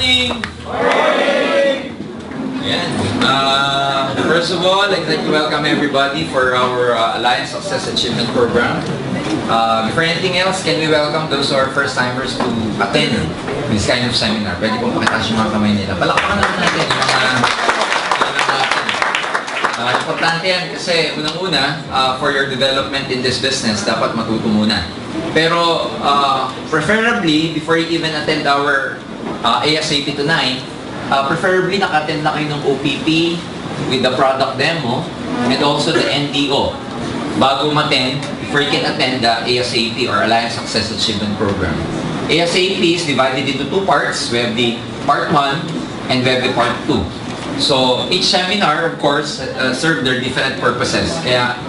morning! Morning! Ayan. First of all, I'd like to welcome everybody for our Alliance Success Achievement Program. Before anything else, can we welcome those who are first-timers to attend this kind of seminar? Pwede pong pakitaas yung mga kamay nila. Palakpakan naman natin yung mga importante yan kasi unang-una, for your development in this business, dapat matuto muna. Pero preferably, before you even attend our ASAP tonight, preferably naka-attend na kayo ng OPP with the product demo and also the NDO bago ma-attend, before you can attend the ASAP or Alliance Success Achievement Program. ASAP is divided into two parts. We have the part 1 and we have the part 2. So, each seminar, of course, serve their different purposes. Kaya,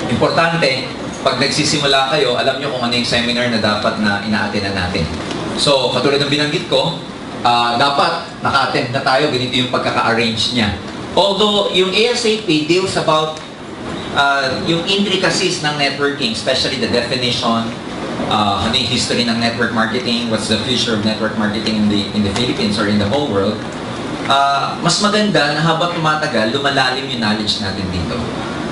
importante, pag nagsisimula kayo, alam nyo kung ano yung seminar na dapat na ina-attend natin. So, katulad ng binanggit ko, dapat naka-attend na tayo, ganito yung pagkaka-arrange niya. Although, yung ASAP deals about yung intricacies ng networking, especially the definition, ano yung history ng network marketing, what's the future of network marketing in the Philippines or in the whole world. Mas maganda na habang tumatagal, lumalalim yung knowledge natin dito.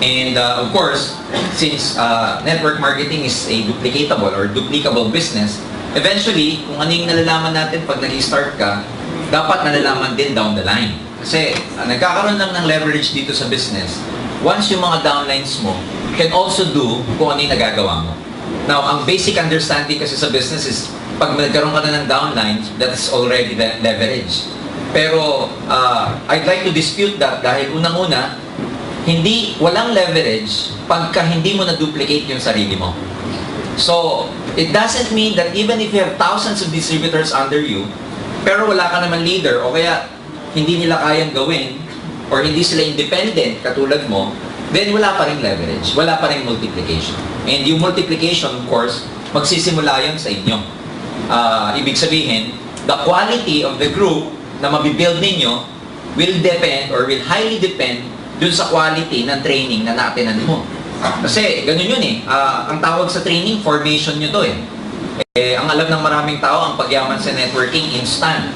And of course, since network marketing is a duplicatable or duplicable business, eventually, kung ano yung nalalaman natin pag nag-start ka, dapat nalalaman din down the line. Kasi nagkakaroon lang ng leverage dito sa business. Once yung mga downlines mo, can also do kung ano yung nagagawa mo. Now, ang basic understanding kasi sa business is, pag nagkaroon ka na ng downlines, that is already leverage. Pero, I'd like to dispute that dahil unang-una, walang leverage pagka hindi mo na-duplicate yung sarili mo. So, it doesn't mean that even if you have thousands of distributors under you, pero wala ka naman leader o kaya hindi nila kayang gawin or hindi sila independent katulad mo, then wala pa rin leverage, wala pa rin multiplication. And yung multiplication, of course, magsisimula yun sa inyo. Ibig sabihin, the quality of the group na mabibuild ninyo will depend or will highly depend dun sa quality ng training na naatinan mo. Kasi ganun yun eh. Ang tawag sa training, formation nyo to eh. Ang alam ng maraming tao, ang pagyaman sa networking, instant.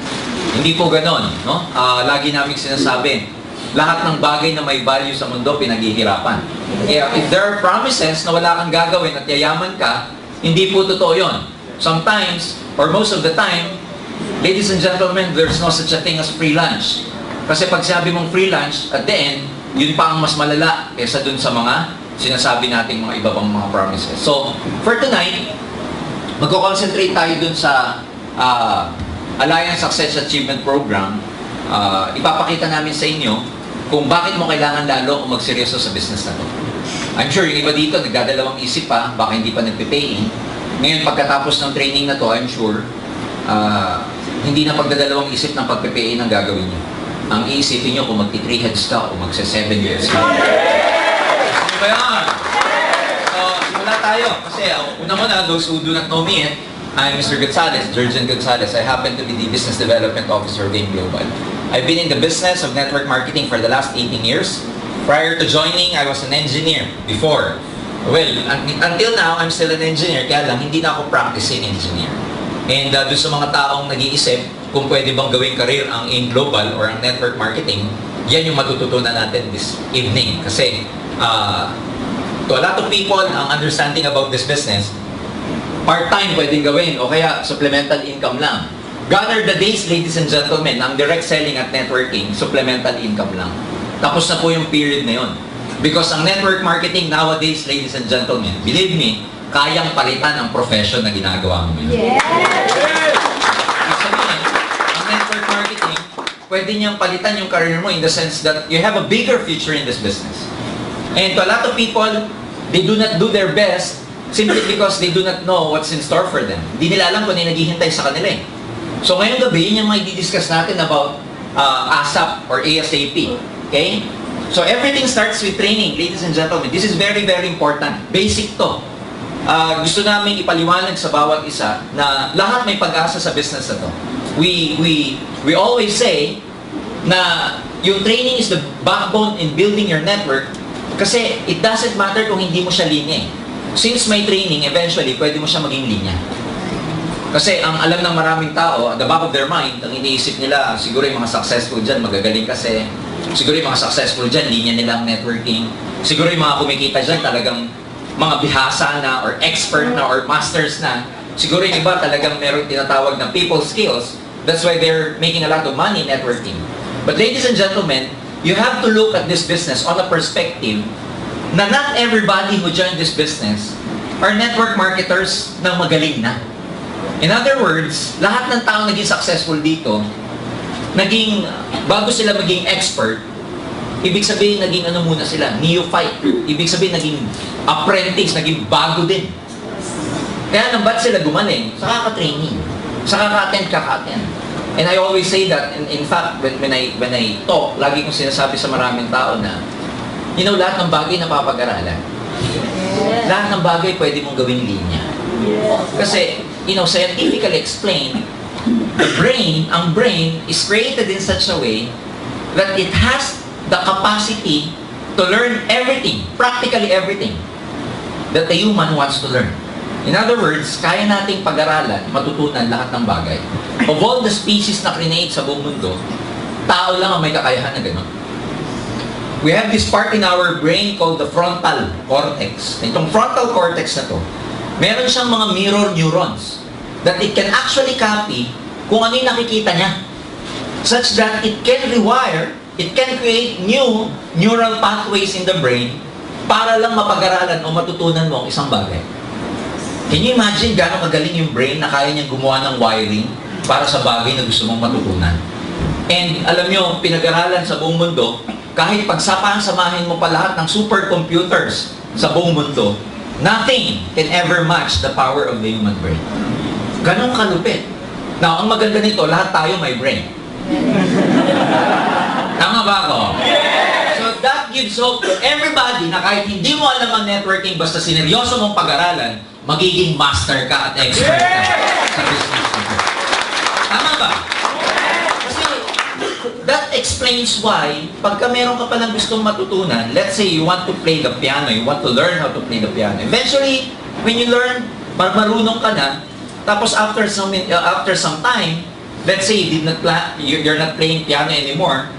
Hindi po ganun. No? Lagi namin sinasabi, lahat ng bagay na may value sa mundo, pinaghihirapan. Kaya if there are promises na wala kang gagawin at yayaman ka, hindi po totoo yun. Sometimes, or most of the time, ladies and gentlemen, there's no such a thing as free lunch. Kasi pag sabi mong free lunch, at the end, yun pa ang mas malala kaysa dun sa mga sinasabi nating mga iba pang mga promises. So, for tonight, magko-concentrate tayo dun sa Alliance Success Achievement Program. Ipapakita namin sa inyo kung bakit mo kailangan lalo kung magseryoso sa business na to. I'm sure yung iba dito, nagdadalawang isip pa, baka hindi pa nagpe-paying. Ngayon, pagkatapos ng training na to, I'm sure, hindi na pagdadalawang isip ng pagpe-pay ang gagawin niyo. Ang iisipin niyo kung magti-3 heads ka o magse-7 heads ka. Ano ba yan? So, simula tayo. Kasi, una-una, those who do not know me, I'm Mr. Gonzales, Jurgen Gonzales. I happen to be the Business Development Officer of AIM Global. I've been in the business of network marketing for the last 18 years. Prior to joining, I was an engineer before. Well, until now, I'm still an engineer, kaya lang, hindi na ako practicing engineer. And doon sa mga taong nag-iisip kung pwede bang gawing career ang AIM Global or ang network marketing, yan yung matututunan natin this evening. Kasi to a lot of people, ang understanding about this business, part-time pwedeng gawin o kaya supplemental income lang. Gone are the days, ladies and gentlemen, ang direct selling at networking, supplemental income lang. Tapos na po yung period na yun. Because ang network marketing nowadays, ladies and gentlemen, believe me, kayang palitan ang profession na ginagawa mo yun. Yes! Sabihin, ang network marketing, pwede niyang palitan yung career mo in the sense that you have a bigger future in this business. And to a lot of people, they do not do their best simply because they do not know what's in store for them. Hindi nila alam kung ano yung naghihintay sa kanila eh. So ngayong gabi, yun yung mga i-discuss natin about ASAP or ASAP. Okay? So everything starts with training, ladies and gentlemen. This is very, very important. Basic to. Gusto namin ipaliwanag sa bawat isa na lahat may pag-asa sa business na to. We always say na yung training is the backbone in building your network kasi it doesn't matter kung hindi mo siya linya eh. Since may training, eventually, pwede mo siya maging linya. Kasi ang alam ng maraming tao, at the back of their mind, ang iniisip nila, siguro yung mga successful dyan, magagaling kasi. Siguro yung mga successful dyan, linya nilang networking. Siguro yung mga kumikita dyan, talagang mga bihasa na, or expert na, or masters na. Siguro yung iba talagang meron tinatawag na people skills. That's why they're making a lot of money networking. But ladies and gentlemen, you have to look at this business on a perspective na not everybody who joined this business are network marketers na magaling na. In other words, lahat ng tao naging successful dito, bago sila maging expert, ibig sabihin naging ano muna sila, neophyte. Ibig sabihin naging apprentice, naging bago din. Kaya nang ba't sila gumaling? Sa kaka-training. Sa kaka-attend, kaka-attend. And I always say that, in fact, when I talk, lagi kong sinasabi sa maraming tao na, you know, lahat ng bagay napapag-aralan. Lahat ng bagay pwede mong gawing linya. Kasi, you know, scientifically explained, ang brain is created in such a way that it has the capacity to learn everything, practically everything, that the human wants to learn. In other words, kaya nating pag-aralan, matutunan lahat ng bagay. Of all the species na create sa buong mundo, tao lang ang may kakayahan na gano'n. We have this part in our brain called the frontal cortex. Itong frontal cortex na to, meron siyang mga mirror neurons that it can actually copy kung ano yung nakikita niya. Such that it can rewire, it can create new neural pathways in the brain para lang mapag-aralan o matutunan mo ang isang bagay. Can you imagine gano'ng kagaling yung brain na kaya niyang gumawa ng wiring para sa bagay na gusto mong matutunan? And alam niyo, pinag-aralan sa buong mundo, kahit samahin mo pa lahat ng supercomputers sa buong mundo, nothing can ever match the power of the human brain. Ganong kalupit. Now, ang maganda nito, lahat tayo may brain. Tama ba ako? So that gives hope to everybody na kahit hindi mo alam ang networking, basta sineryoso mong pag-aralan, magiging master ka at expert ka sa business nito. Tama ba? Kasi that explains why, pagka meron ka palang gustong matutunan, let's say you want to play the piano, you want to learn how to play the piano. Eventually, when you learn, marunong ka na, tapos after some time, let's say you're not playing piano anymore,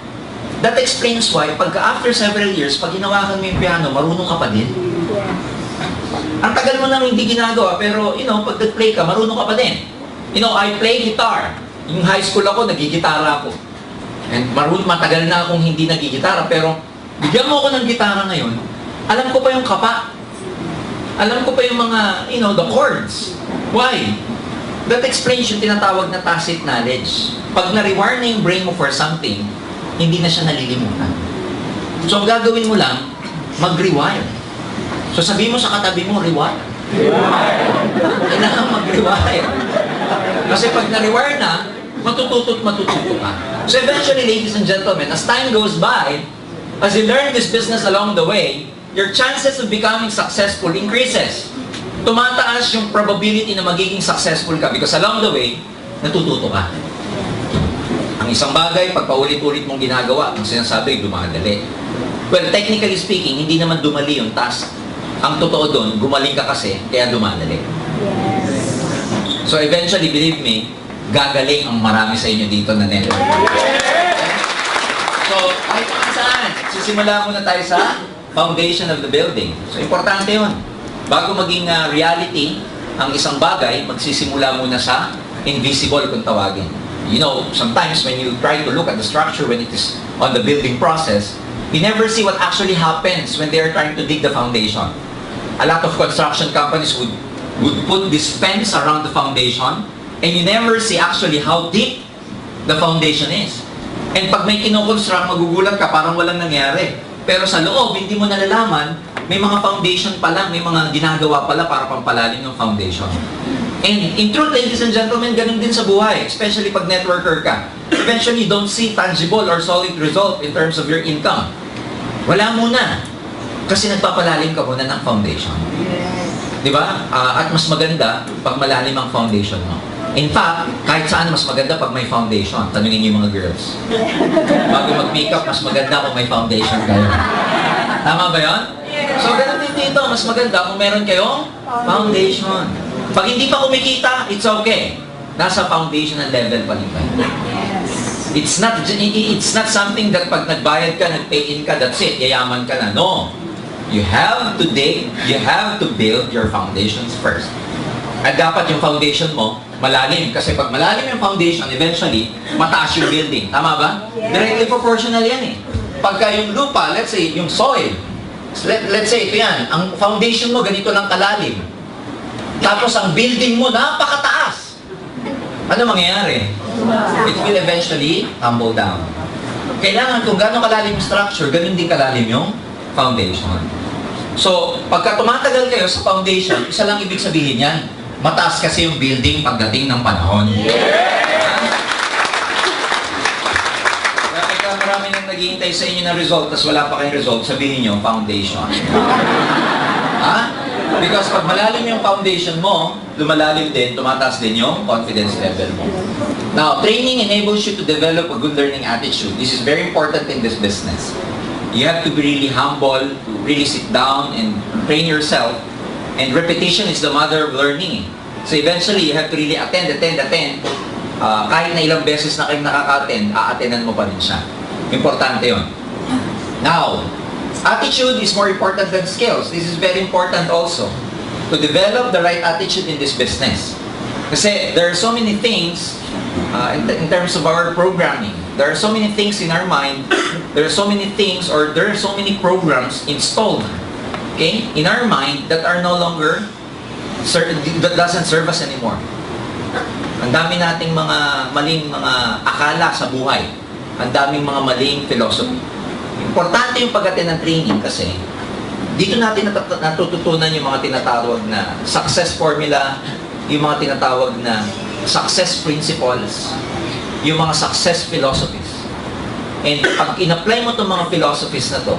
that explains why, pagka after several years, pag hinawakan mo yung piano, marunong ka pa din. Ang tagal mo nang hindi ginagawa, pero, you know, pag nag-play ka, marunong ka pa din. You know, I play guitar. Yung high school ako, nagigitara ako. And matagal na akong hindi nagigitara, pero bigyan mo ako ng gitara ngayon, alam ko pa yung kapa. Alam ko pa yung mga, you know, the chords. Why? That explains yung tinatawag na tacit knowledge. Pag na-rewire na yung brain mo for something, hindi na siya nalilimutan. So, ang gagawin mo lang, mag-rewire. So, sabihin mo sa katabi mo, rewire. Kailangan mag-rewire. Kasi pag na-rewire na, matututo ka. So, eventually, ladies and gentlemen, as time goes by, as you learn this business along the way, your chances of becoming successful increases. Tumataas yung probability na magiging successful ka because along the way, natututo ka. Ang isang bagay, pag paulit-ulit mong ginagawa, ang sinasabi, dumadali. Well, technically speaking, hindi naman dumali yung task. Ang totoo doon, gumaling ka kasi, kaya dumadali. So eventually, believe me, gagaling ang marami sa inyo dito na network. So, kahit saan, sisimula muna tayo sa foundation of the building. So, importante yun. Bago maging reality, ang isang bagay, magsisimula muna sa invisible kung tawagin. You know, sometimes when you try to look at the structure when it is on the building process, you never see what actually happens when they are trying to dig the foundation. A lot of construction companies would put this fence around the foundation, and you never see actually how deep the foundation is. And pag may kinoconstruct, magugulat ka, parang walang nangyari. Pero sa loob, hindi mo nalalaman, may mga foundation pa lang, may mga ginagawa pala para pampalalim ng foundation. And in truth, ladies and gentlemen, ganun din sa buhay, especially pag networker ka. Eventually, you don't see tangible or solid result in terms of your income. Wala muna. Kasi nagpapalalim ka muna ng foundation. Di ba? At mas maganda pag malalim ang foundation mo. In fact, kahit saan mas maganda pag may foundation. Tanungin niyo yung mga girls. Bago mag-makeup, mas maganda kung may foundation kayo. Tama ba yun? So, ganun din dito. Mas maganda kung meron kayong foundation. Pag hindi pa kumikita, it's okay. nasa foundational level pa rin kayo. It's not something that pag nagbayad ka, nag-pay in ka, that's it, yayaman ka na. No. You have to build your foundations first. At dapat yung foundation mo, malalim. Kasi pag malalim yung foundation, eventually, mataas yung building. Tama ba? Directly proportional yan eh. Pagka yung lupa, let's say, yung soil, let's say, ito yan, ang foundation mo, ganito lang kalalim. Tapos ang building mo, napakataas. Ano mangyayari? It will eventually tumble down. Kailangan kung gano'ng kalalim yung structure, ganun din kalalim yung foundation. So, pagka tumatagal kayo sa foundation, isa lang ibig sabihin yan, mataas kasi yung building pagdating ng panahon. Kaya pagka marami nang naghihintay sa inyo ng result, tapos wala pa kayong result, sabihin nyo, foundation. Ha? Because pag malalim yung foundation mo, lumalalim din, tumataas din yung confidence level mo. Now, training enables you to develop a good learning attitude. This is very important in this business. You have to be really humble, to really sit down and train yourself. And repetition is the mother of learning. So eventually, you have to really attend. Kahit na ilang beses na kayong nakaka-attend, a-attendan mo pa rin siya. Importante yun. Now, attitude is more important than skills. This is very important also. To develop the right attitude in this business. Kasi there are so many things in terms of our programming. There are so many things in our mind. There are so many things or there are so many programs installed, okay, in our mind that are no longer that doesn't serve us anymore. Ang dami nating mga maling mga akala sa buhay. Ang daming mga maling philosophy. Importante yung pag-attend ng training kasi dito natin natututunan yung mga tinatawag na success formula, yung mga tinatawag na success principles, yung mga success philosophies. And pag in-apply mo itong mga philosophies na to,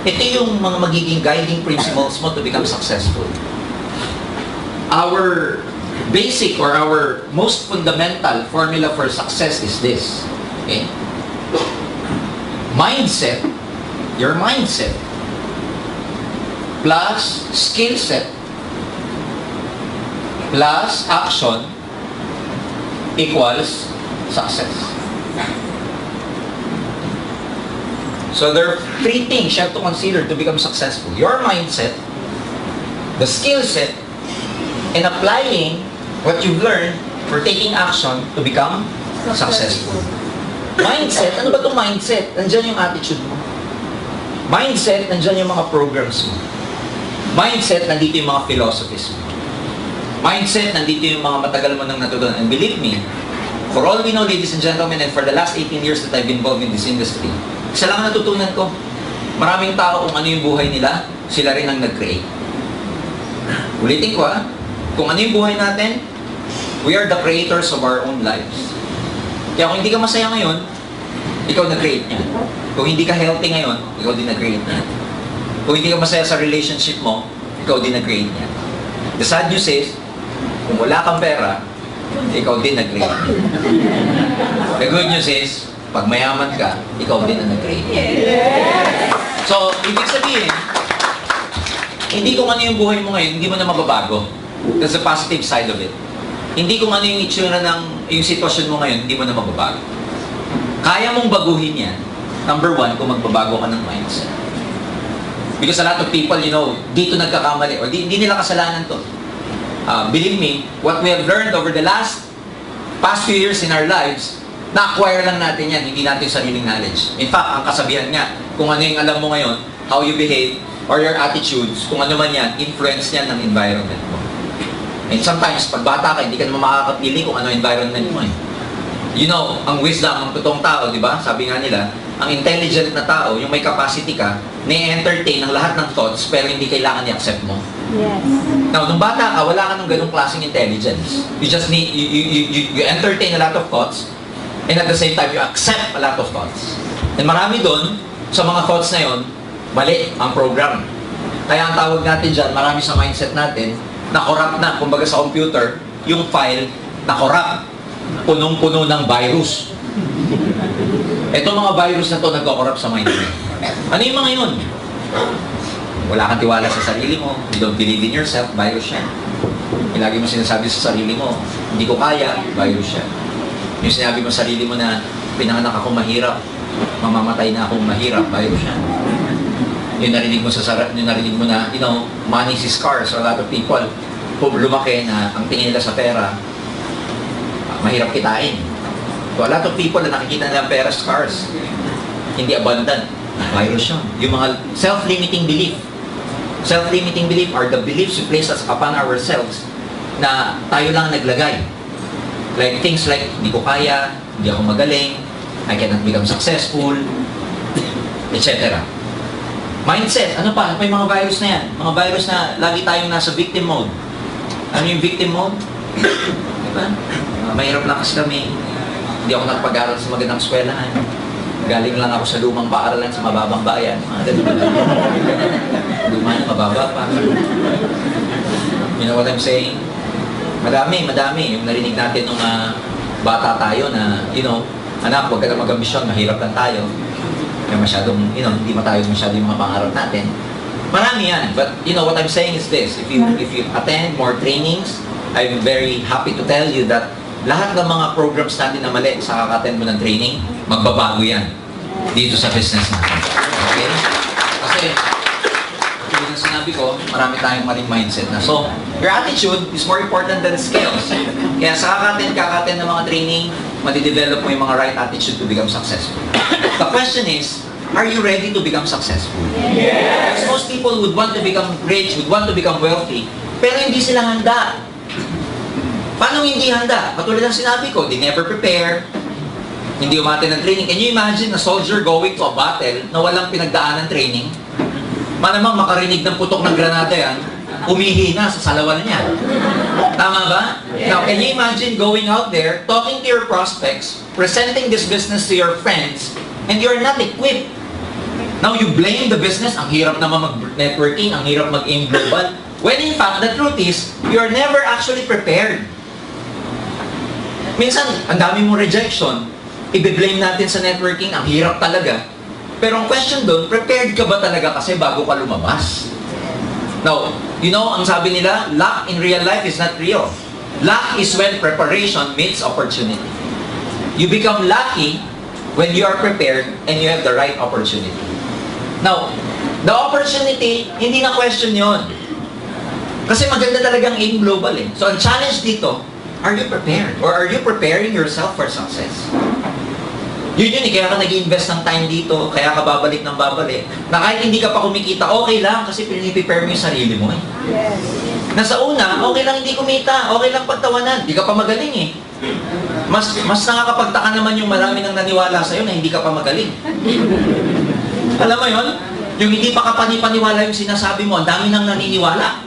ito yung mga magiging guiding principles mo to become successful. Our basic or our most fundamental formula for success is this. Okay? Mindset, your mindset, plus skill set, plus action equals success. So there are three things you have to consider to become successful. Your mindset, the skill set, and applying what you've learned for taking action to become successful. Mindset, ano ba itong mindset? Nandyan yung attitude mo. Mindset, nandyan yung mga programs mo. Mindset, nandito yung mga philosophies mo. Mindset, nandito yung mga matagal mo nang natutunan. And believe me, for all we know, ladies and gentlemen, and for the last 18 years that I've been involved in this industry, isa lang ang natutunan ko. Maraming tao kung ano yung buhay nila, sila rin ang nag-create. Ulitin ko kung ano yung buhay natin, we are the creators of our own lives. Kaya kung hindi ka masaya ngayon, ikaw nag-create niyan. Kung hindi ka healthy ngayon, ikaw din nag-create niyan. Kung hindi ka masaya sa relationship mo, ikaw din nag-create niyan. The sad news is, kung wala kang pera, ikaw din nag-create niyan. The good news is, pag mayaman ka, ikaw din ang nag-create niyan. So, ibig sabihin, hindi kung ano yung buhay mo ngayon, hindi mo na mababago. That's the positive side of it. Hindi kung ano yung itsura ng yung sitwasyon mo ngayon, hindi mo na mababago. Kaya mong baguhin yan, number one, kung magbabago ka ng mindset. Because a lot of people, dito nagkakamali, or hindi nila kasalanan to. Believe me, what we have learned over the past few years in our lives, na-acquire lang natin yan, hindi natin sariling knowledge. In fact, ang kasabihan nga, kung ano yung alam mo ngayon, how you behave, or your attitudes, kung ano man yan, influence yan ng environment mo. And sometimes, pag bata ka, hindi ka naman makakapili kung ano environment mo eh. Ang wisdom ng totoong tao, di ba? Sabi nga nila, ang intelligent na tao, yung may capacity ka, na-entertain ng lahat ng thoughts, pero hindi kailangan i-accept mo. Yes. Now, nung bata ka, wala ka ng ganung klaseng intelligence. You just need, you entertain a lot of thoughts, and at the same time, you accept a lot of thoughts. And marami doon, sa mga thoughts na yon, mali ang program. Kaya ang tawag natin dyan, marami sa mindset natin, na-corrupt na. Kumbaga sa computer, yung file, na-corrupt. Punong-puno ng virus. Ito mga virus na to nagko-corrupt sa mindset. Ano yung mga yun? Wala kang tiwala sa sarili mo, you don't believe in yourself, virus yan. Yung lagi mo sinasabi sa sarili mo, hindi ko kaya, virus yan. Yung sinabi mo sa sarili mo na pinanganak akong mahirap, mamamatay na akong mahirap, virus yan. Yung narinig mo na, you know, money is scarce. So a lot of people, lumaki na ang tingin nila sa pera, mahirap kitain. So a lot of people na nakikita nila ang pera scarce, hindi abundant, virus yun. Yung mga self-limiting belief. Self-limiting belief are the beliefs we place upon ourselves na tayo lang naglagay. Like things like, hindi ko kaya, hindi ako magaling, I cannot become successful, etc. Mindset, ano pa? May mga virus na yan. Mga virus na lagi tayong nasa victim mode. Ano yung victim mode? Diba? Mahirap lang kasi kami. Hindi ako nagpag-aral sa magandang eskwelahan. Galing lang ako sa lumang paaralan sa mababang bayan. Mga ganun. Luma na, mababa pa. You know what I'm saying? Madami. Yung narinig natin nung bata tayo na, you know, anak, huwag ka na mag-ambisyon, mahirap lang tayo. Kaya masyadong, you know, hindi tayo masyadong yung mga pangarap natin. Marami yan. But, you know, what I'm saying is this. If you attend more trainings, I'm very happy to tell you that lahat ng mga programs natin na mali sa kaka-attend mo ng training, magbabago yan dito sa business natin. Okay? Kasi, yung sinabi ko, marami tayong maling mindset na. So, your attitude is more important than skills. Kaya sa kaka-attend ng mga training, madidevelop mo yung mga right attitude to become successful. The question is, are you ready to become successful? Yes! Because most people would want to become rich, would want to become wealthy, pero hindi sila handa. Paano hindi handa? Katulad ng sinabi ko, they never prepare, hindi umate ng training. Can you imagine a soldier going to a battle na walang pinagdaan ng training? Malamang makarinig ng putok ng granada yan, umihina sa salawan niya. Tama ba? Now, can you imagine going out there, talking to your prospects, presenting this business to your friends, and you're not equipped? Now, you blame the business, ang hirap naman mag-networking, ang hirap mag-aim global. When in fact, the truth is, you're never actually prepared. Minsan, ang dami mong rejection, i-blame natin sa networking, ang hirap talaga. Pero ang question doon, prepared ka ba talaga kasi bago ka lumabas? Now, you know, ang sabi nila, luck in real life is not real. Luck is when preparation meets opportunity. You become lucky when you are prepared and you have the right opportunity. Now, the opportunity, hindi na question yon. Kasi maganda talagang aim global eh. So, ang challenge dito, are you prepared? Or are you preparing yourself for success? Yun eh, kaya ka nag-invest ng time dito, kaya ka babalik ng babalik. Na kahit hindi ka pa kumikita, okay lang kasi prepare mo yung sarili mo eh. Yes. Nasa una, okay lang hindi kumita, okay lang pagtawanan, hindi ka pa magaling eh. Mas nakakapagtaka naman yung marami nang naniwala sa'yo na hindi ka pa magaling. Alam mo yun? Yung hindi pa ka panipaniwala yung sinasabi mo, ang dami nang naniniwala.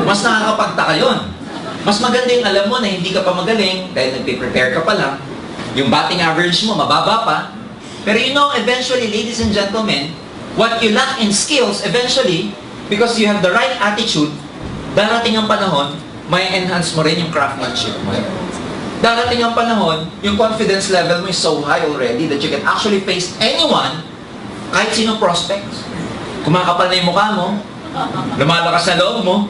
Mas nakakapagtaka yun. Mas maganda yung alam mo na hindi ka pa magaling, dahil nagpe-prepare ka pa lang, yung batting average mo, mababa pa. Pero you know, eventually, ladies and gentlemen, what you lack in skills, eventually, because you have the right attitude, darating ang panahon, may enhance mo rin yung craftsmanship mo. Darating ang panahon, yung confidence level mo is so high already that you can actually face anyone, kahit sino prospects. Kumakapal na yung mukha mo, lumalakas sa loob mo,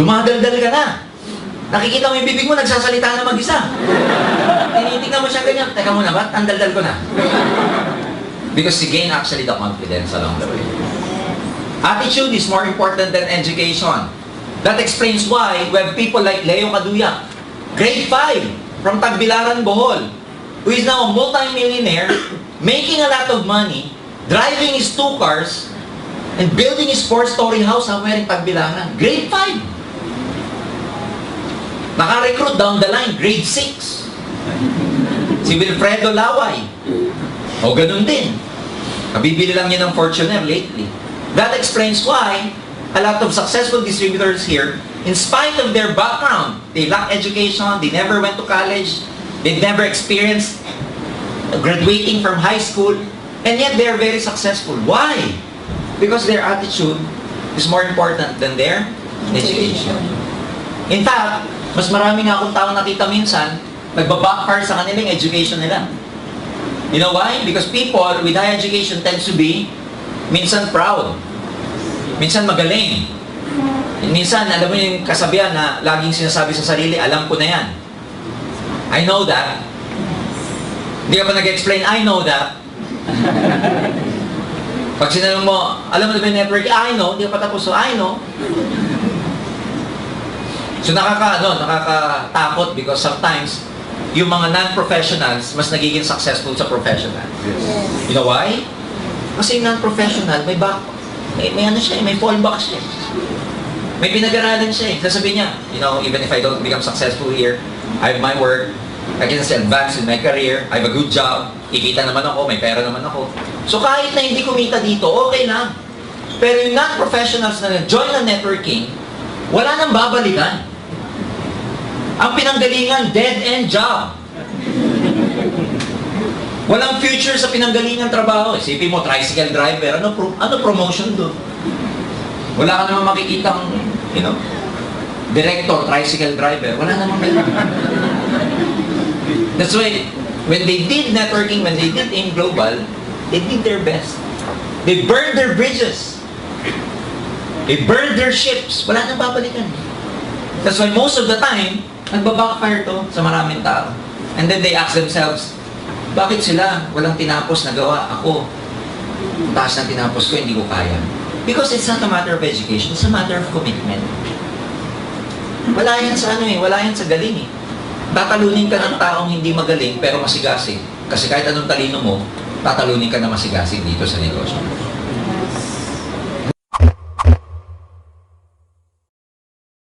dumadaldal ka na. Nakikita mo yung bibig mo, nagsasalita na mag-isa. Tinitignan mo siya ganyan. Teka muna, ba't ang daldal ko na? Because you gain actually the confidence along the way. Attitude is more important than education. That explains why we have people like Leo Caduya, grade 5, from Tagbilaran, Bohol, who is now a multi-millionaire, making a lot of money, driving his 2 cars, and building his 4-story house somewhere in Tagbilaran. Grade 5. Naka-recruit down the line, grade 6. Si Wilfredo Laway. O ganun din. Kabibili lang niya ng Fortuner lately. That explains why a lot of successful distributors here, in spite of their background, they lack education, they never went to college, they never experienced graduating from high school, and yet they are very successful. Why? Because their attitude is more important than their education. In fact, mas marami nga akong tao nakita minsan, nagbabackfire sa kanilang education nila. You know why? Because people with high education tends to be minsan proud, minsan magaling, Minsan, alam mo yung kasabihan na laging sinasabi sa sarili, alam ko na yan. I know that. Hindi ka pa nag-explain, I know that. Pag sinanong mo, alam mo na ba yung network? I know. Hindi ka pa tapos, so I know. So nakakatakot because sometimes, yung mga non-professionals, mas nagiging successful sa professional. You know why? Kasi yung non-professional, may ano siya, may fallback siya. May pinag-aralan siya eh. Sasabihin niya, you know, even if I don't become successful here, I have my work, I can still advance in my career, I have a good job, kikita naman ako, may pera naman ako. So kahit na hindi kumita dito, okay lang. Pero yung non-professionals na nag-join ng networking, wala nang babalikan. Ang pinanggalingan, dead-end job. Walang future sa pinanggalingan trabaho. Isipin mo, tricycle driver, ano promotion doon? Wala ka naman makikitang, you know, director, tricycle driver. Wala naman makikita. That's why, when they did networking, when they did AIM Global, they did their best. They burned their bridges. They burned their ships. Wala nang babalikan. That's why most of the time, nagbabackfire to sa maraming tao. And then they ask themselves, bakit sila walang tinapos na gawa? Ako, taas ng tinapos ko, hindi ko kaya. Because it's not a matter of education, it's a matter of commitment. Wala yan sa wala yan sa galing eh. Tatalunin ka ng taong hindi magaling pero masigasig. Kasi kahit anong talino mo, tatalunin ka na masigasig dito sa negosyo.